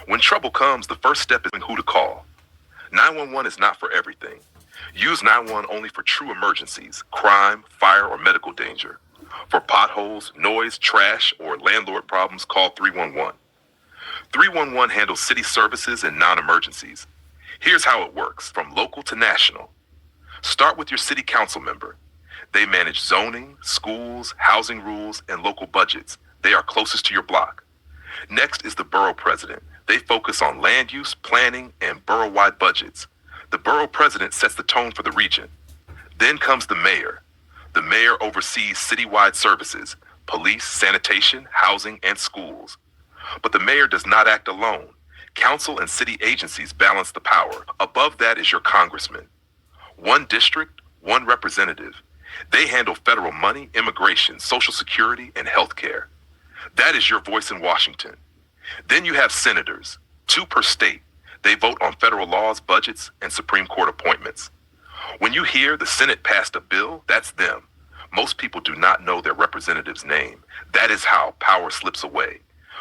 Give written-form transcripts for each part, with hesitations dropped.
When trouble comes, the first step is who to call. 911 is not for everything. Use 911 only for true emergencies, crime, fire, or medical danger. For potholes, noise, trash, or landlord problems, call 311. 311 handles city services and non-emergencies. Here's how it works, from local to national. Start with your city council member. They manage zoning, schools, housing rules, and local budgets. They are closest to your block. Next is the borough president. They focus on land use, planning, and borough-wide budgets. The borough president sets the tone for the region. Then comes the mayor. The mayor oversees citywide services, police, sanitation, housing, and schools. But the mayor does not act alone. Council and city agencies balance the power. Above that is your congressman. One district, one representative. They handle federal money, immigration, social security, and health care. That is your voice in Washington. Then you have senators, 2 per state. They vote on federal laws, budgets, and Supreme Court appointments. When you hear the Senate passed a bill, that's them. Most people do not know their representative's name. That is how power slips away.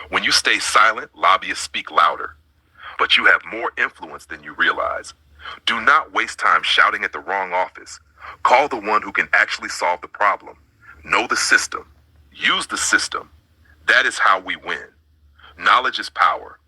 When you stay silent, lobbyists speak louder. But you have more influence than you realize. Do not waste time shouting at the wrong office. Call the one who can actually solve the problem. Know the system. Use the system. That is how we win. Knowledge is power.